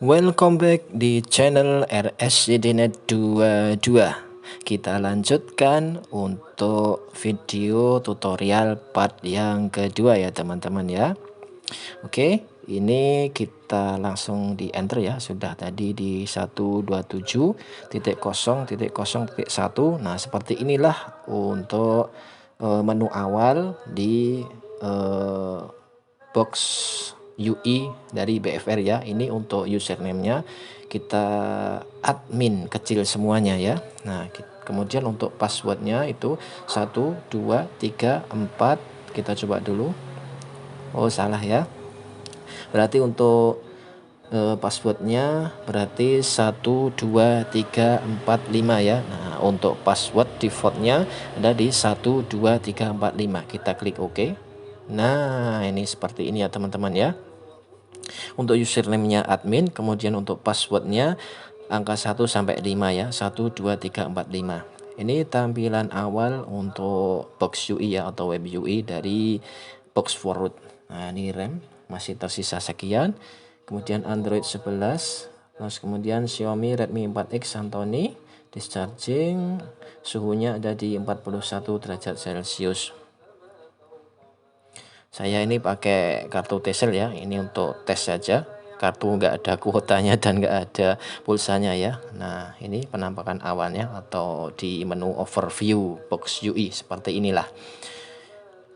Welcome back di channel RSCDnet 22. Kita lanjutkan untuk video tutorial part yang kedua ya teman-teman ya. Oke, ini kita langsung di enter ya. Sudah tadi di 127.0.0.1. Nah, seperti inilah untuk menu awal di box UI dari BFR ya. Ini untuk username-nya kita admin kecil semuanya ya. Nah, kemudian untuk passwordnya itu 1 2 3 4. Kita coba dulu. Oh, salah ya. Berarti untuk passwordnya berarti 1 2 3 4 5 ya. Nah, untuk password defaultnya ada di 1 2 3 4 5. Kita klik OK. Nah, ini seperti ini ya teman-teman ya. Untuk username-nya admin, kemudian untuk passwordnya angka 1 sampai 5 ya. 1 2 3 4 5. Ini tampilan awal untuk box UI ya, atau web UI dari box forward. Nah, ini RAM masih tersisa sekian. Kemudian Android 11, terus kemudian Xiaomi Redmi 4X Santoni, discharging, suhunya ada di 41 derajat Celcius. Saya ini pakai kartu Telcel ya, ini untuk tes saja. Kartu nggak ada kuotanya dan nggak ada pulsanya ya. Nah, ini penampakan awalnya atau di menu overview box UI seperti inilah.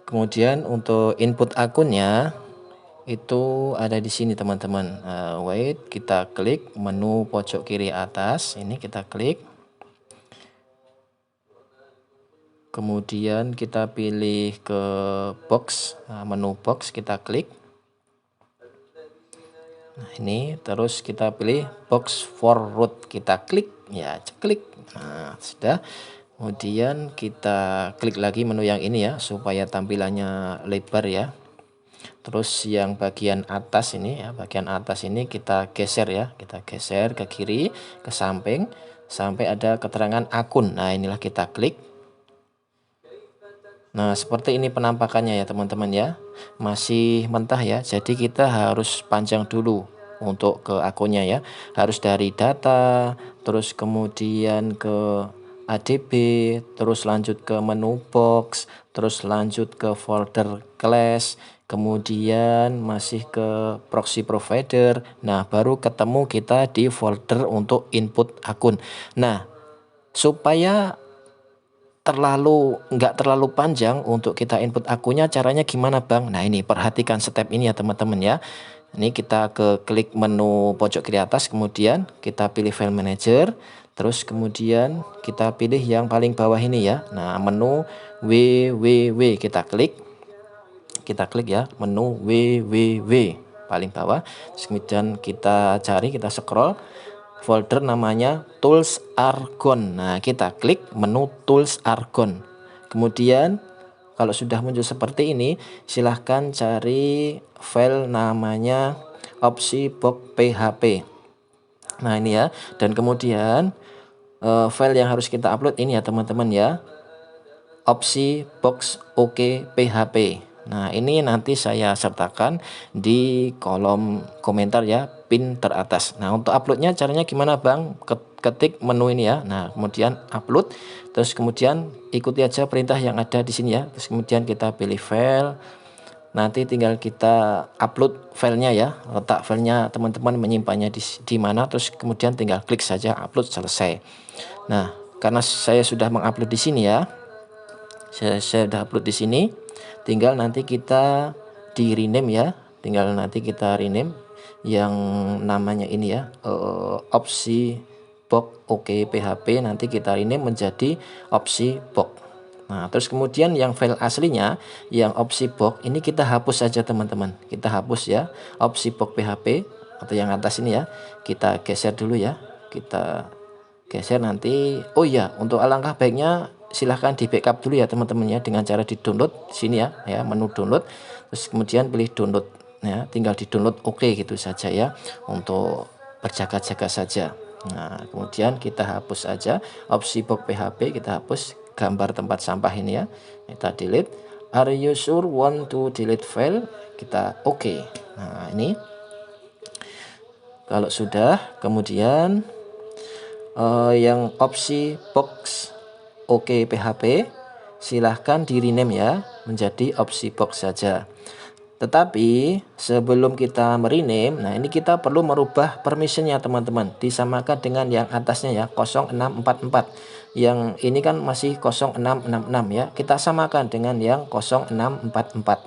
Kemudian untuk input akunnya itu ada di sini teman-teman. Wait, kita klik menu pojok kiri atas, ini kita klik. Kemudian kita pilih ke box, menu box kita klik. Nah, ini terus kita pilih box forward, kita klik ya, klik. Nah, sudah. Kemudian kita klik lagi menu yang ini ya, supaya tampilannya lebar ya. Terus yang bagian atas ini ya, bagian atas ini kita geser ya, kita geser ke kiri, ke samping sampai ada keterangan akun. Nah, inilah kita klik. Nah, seperti ini penampakannya ya teman-teman ya. Masih mentah ya, jadi kita harus panjang dulu untuk ke akunnya ya. Harus dari data, terus kemudian ke ADB, terus lanjut ke menu box, terus lanjut ke folder class, kemudian masih ke proxy provider. Nah, baru ketemu kita di folder untuk input akun. Nah, supaya nggak terlalu panjang untuk kita input akunnya, caranya gimana Bang? Nah, ini perhatikan step ini ya teman-teman ya. Ini kita ke klik menu pojok kiri atas, kemudian kita pilih file manager, terus kemudian kita pilih yang paling bawah ini ya. Nah, menu www kita klik ya, menu www paling bawah. Terus kemudian kita cari, kita scroll folder namanya Tools Argon. Nah, kita klik menu Tools Argon. Kemudian kalau sudah muncul seperti ini, silahkan cari file namanya opsi box php. Nah, ini ya. Dan kemudian file yang harus kita upload ini ya teman-teman ya, opsi box OK php. Nah, ini nanti saya sertakan di kolom komentar ya, pin teratas. Nah, untuk uploadnya caranya gimana Bang? Ketik menu ini ya. Nah, kemudian upload, terus kemudian ikuti aja perintah yang ada di sini ya. Terus kemudian kita pilih file. Nanti tinggal kita upload filenya ya. Letak filenya teman-teman menyimpannya di mana, terus kemudian tinggal klik saja upload, selesai. Nah, karena saya sudah mengupload di sini ya. Saya sudah upload di sini, tinggal nanti kita di rename ya, tinggal nanti kita rename yang namanya ini ya, opsi box OK php, nanti kita rename menjadi opsi box. Nah, terus kemudian yang file aslinya yang opsi box ini kita hapus saja teman-teman, kita hapus ya opsi box php atau yang atas ini ya, kita geser dulu ya, kita geser nanti. Oh iya, untuk alangkah baiknya silahkan di backup dulu ya teman-teman ya, dengan cara di download sini ya, menu download, terus kemudian pilih download ya, tinggal di download oke gitu saja ya, untuk berjaga-jaga saja. Nah, kemudian kita hapus aja opsi box php, kita hapus gambar tempat sampah ini ya, kita delete. Are you sure want to delete file? Kita oke. Nah, ini Kalau sudah, kemudian yang opsi box OK PHP silahkan di rename ya menjadi opsi box saja. Tetapi sebelum kita merename, nah ini kita perlu merubah permissionnya teman-teman, disamakan dengan yang atasnya ya 0644. Yang ini kan masih 0666 ya, kita samakan dengan yang 0644.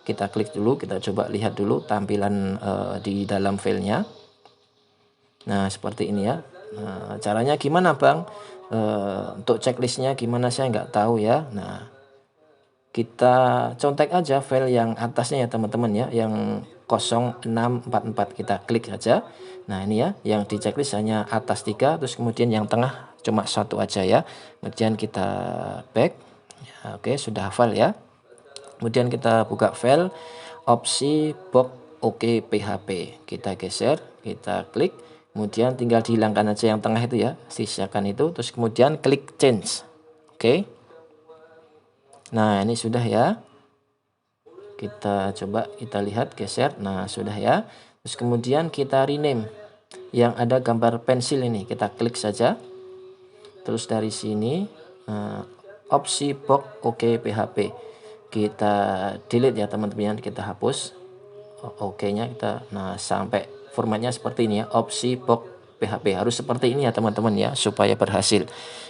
Kita klik dulu, kita coba lihat dulu tampilan di dalam filenya. Nah seperti ini ya. Nah, caranya gimana Bang? Untuk checklistnya gimana saya nggak tahu ya. Nah kita contek aja file yang atasnya ya teman-teman ya, yang 0644 kita klik saja. Nah ini ya, yang di checklist hanya atas 3, terus kemudian yang tengah cuma 1 aja ya. Kemudian kita back ya, oke sudah hafal ya. Kemudian kita buka file opsi box OK PHP, kita geser, kita klik, kemudian tinggal dihilangkan aja yang tengah itu ya, sisakan itu, terus kemudian klik change. Oke. Nah ini sudah ya, kita coba kita lihat, geser, nah sudah ya. Terus kemudian kita rename yang ada gambar pensil ini, kita klik saja. Terus dari sini opsi box OK PHP kita delete ya teman-teman, kita hapus OK-nya kita. Nah sampai formatnya seperti ini ya, opsi box PHP harus seperti ini ya teman-teman ya, supaya berhasil.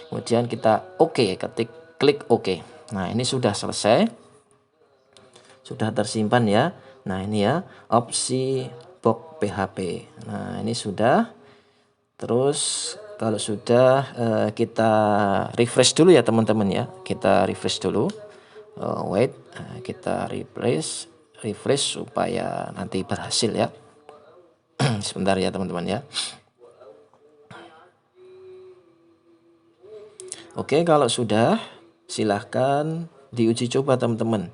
Kemudian kita OK, klik OK. Nah ini sudah selesai, sudah tersimpan ya. Nah ini ya opsi box PHP. Nah ini sudah. Terus kalau sudah kita refresh dulu ya teman-teman ya, kita refresh dulu. Wait, kita refresh supaya nanti berhasil ya. Sebentar ya teman-teman ya. Oke, kalau sudah silahkan diuji coba teman-teman.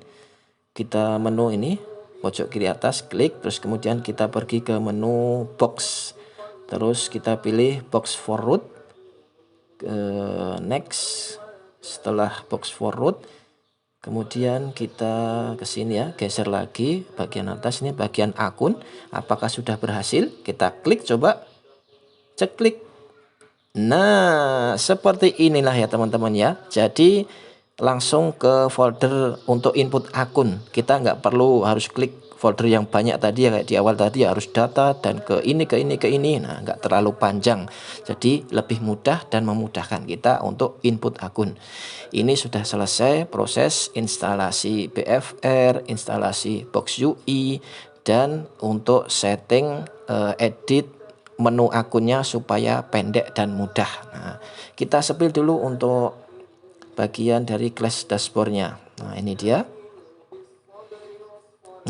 Kita menu ini pojok kiri atas, klik, terus kemudian kita pergi ke menu box, terus kita pilih box for root, next. Setelah box for root, kemudian kita ke sini ya, geser lagi bagian atas, ini bagian akun. Apakah sudah berhasil? Kita klik coba, ceklik. Nah seperti inilah ya teman-teman ya. Jadi langsung ke folder untuk input akun, kita nggak perlu harus klik folder yang banyak tadi ya, kayak di awal tadi harus data dan ke ini. Nah nggak terlalu panjang, jadi lebih mudah dan memudahkan kita untuk input akun. Ini sudah selesai proses instalasi BFR, instalasi Box UI, dan untuk setting edit menu akunnya supaya pendek dan mudah. Nah kita sepil dulu untuk bagian dari class dashboardnya. Nah ini dia.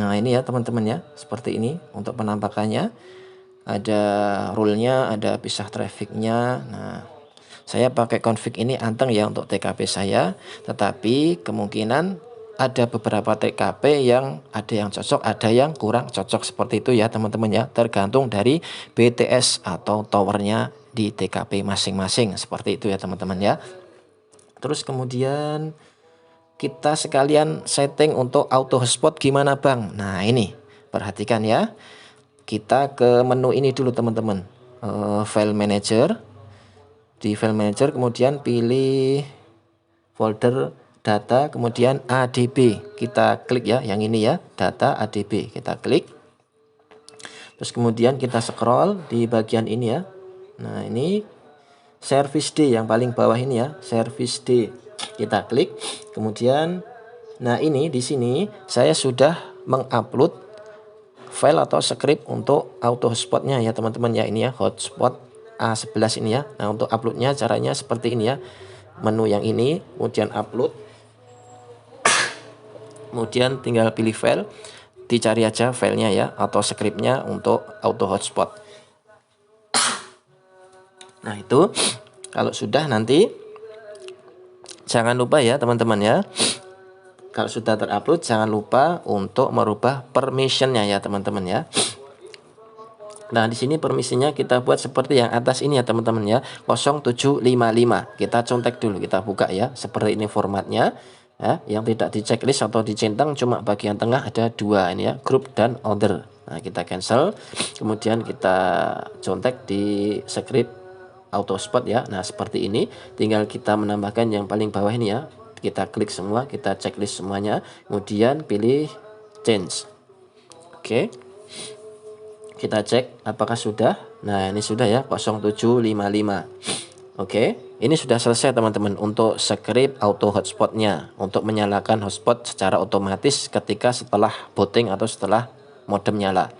Nah ini ya teman-teman ya, seperti ini untuk penampakannya. Ada rule-nya, ada pisah trafficnya. Nah saya pakai config ini anteng ya untuk TKP saya, tetapi kemungkinan ada beberapa TKP yang ada yang cocok, ada yang kurang cocok, seperti itu ya teman-teman ya, tergantung dari BTS atau towernya di TKP masing-masing, seperti itu ya teman-teman ya. Terus kemudian kita sekalian setting untuk auto hotspot gimana Bang? Nah ini perhatikan ya, kita ke menu ini dulu teman-teman, file manager. Di file manager kemudian pilih folder data, kemudian ADB, kita klik ya yang ini ya, data ADB, kita klik. Terus kemudian kita scroll di bagian ini ya. Nah ini service D yang paling bawah ini ya, service D, kita klik. Kemudian nah ini di sini saya sudah mengupload file atau script untuk auto hotspotnya ya teman-teman ya, ini ya hotspot A11 ini ya. Nah untuk uploadnya caranya seperti ini ya, menu yang ini, kemudian upload, kemudian tinggal pilih file, dicari aja filenya ya atau scriptnya untuk auto hotspot. Nah itu kalau sudah nanti jangan lupa ya teman-teman ya, kalau sudah terupload jangan lupa untuk merubah permissionnya ya teman-teman ya. Nah di sini permisinya kita buat seperti yang atas ini ya teman-teman ya, 0755. Kita contek dulu, kita buka ya, seperti ini formatnya. ya. Yang tidak di checklist atau dicentang cuma bagian tengah ada dua ini ya, group dan other. Nah, kita cancel, kemudian kita contek di script auto spot ya. Nah, seperti ini, tinggal kita menambahkan yang paling bawah ini ya. Kita klik semua, kita checklist semuanya, kemudian pilih change. Oke. Kita cek apakah sudah. Nah, ini sudah ya, 0755. Oke, ini sudah selesai teman-teman untuk script auto hotspotnya, untuk menyalakan hotspot secara otomatis ketika setelah booting atau setelah modem nyala.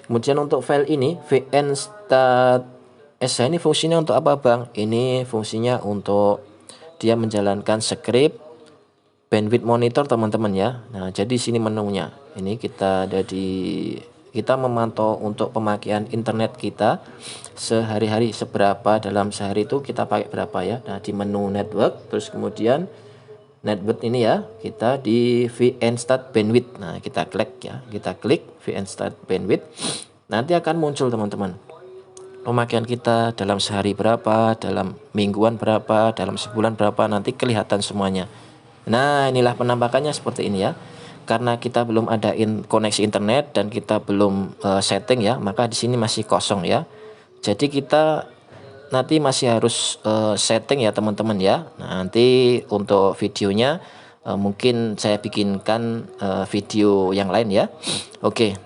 Kemudian untuk file ini vnstart.sh ini fungsinya untuk apa bang? Ini fungsinya untuk dia menjalankan script bandwidth monitor teman-teman ya. Nah, jadi sini menunya. Ini kita ada di, kita memantau untuk pemakaian internet kita sehari-hari, seberapa dalam sehari itu kita pakai berapa ya. Nah, di menu network, terus kemudian network ini ya, kita di vnstart bandwidth. Nah, kita klik ya, kita klik vnstart bandwidth. Nanti akan muncul teman-teman pemakaian kita dalam sehari berapa, dalam mingguan berapa, dalam sebulan berapa, nanti kelihatan semuanya. Nah, inilah penampakannya seperti ini ya. Karena kita belum ada koneksi internet dan kita belum setting ya, maka di sini masih kosong ya. Jadi kita nanti masih harus setting ya teman-teman ya. Nah, nanti untuk videonya mungkin saya bikinkan video yang lain ya. Oke,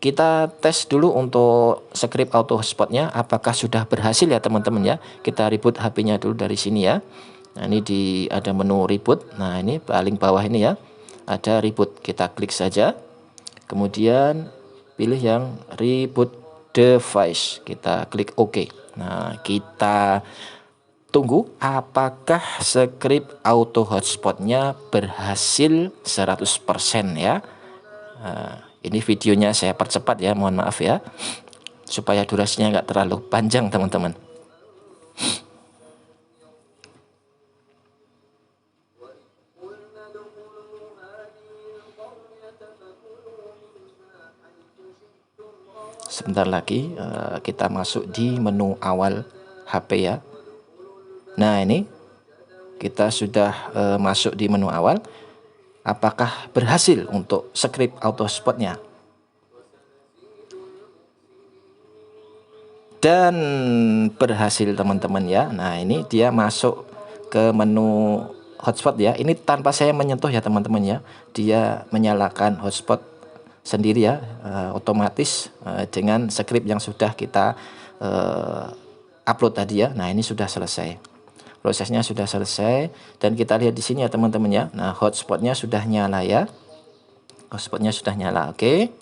kita tes dulu untuk script auto hotspotnya apakah sudah berhasil ya teman-teman ya. Kita reboot HP-nya dulu dari sini ya. Nah, ini ada menu reboot. Nah, ini paling bawah ini ya, ada reboot. Kita klik saja, kemudian pilih yang reboot device, kita klik OK. Nah, kita tunggu apakah script auto hotspotnya berhasil 100% ya. Nah, ini videonya saya percepat ya, mohon maaf ya, supaya durasinya nggak terlalu panjang teman-teman. Sebentar lagi kita masuk di menu awal HP ya. Nah, ini kita sudah masuk di menu awal. Apakah berhasil untuk script auto hotspotnya? Dan berhasil teman-teman ya. Nah, ini dia masuk ke menu hotspot ya. Ini tanpa saya menyentuh ya teman-teman ya. Dia menyalakan hotspot sendiri ya, otomatis dengan script yang sudah kita upload tadi ya. Nah, ini sudah selesai, prosesnya sudah selesai, dan kita lihat di sini ya teman-teman ya. Nah, hotspotnya sudah nyala ya, hotspotnya sudah nyala. Oke,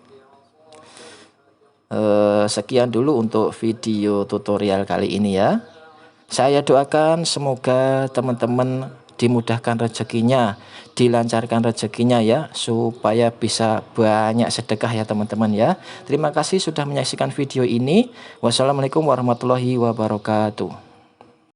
sekian dulu untuk video tutorial kali ini ya. Saya doakan semoga teman-teman dimudahkan rezekinya, dilancarkan rezekinya ya, supaya bisa banyak sedekah ya teman-teman ya. Terima kasih sudah menyaksikan video ini. Wassalamualaikum warahmatullahi wabarakatuh.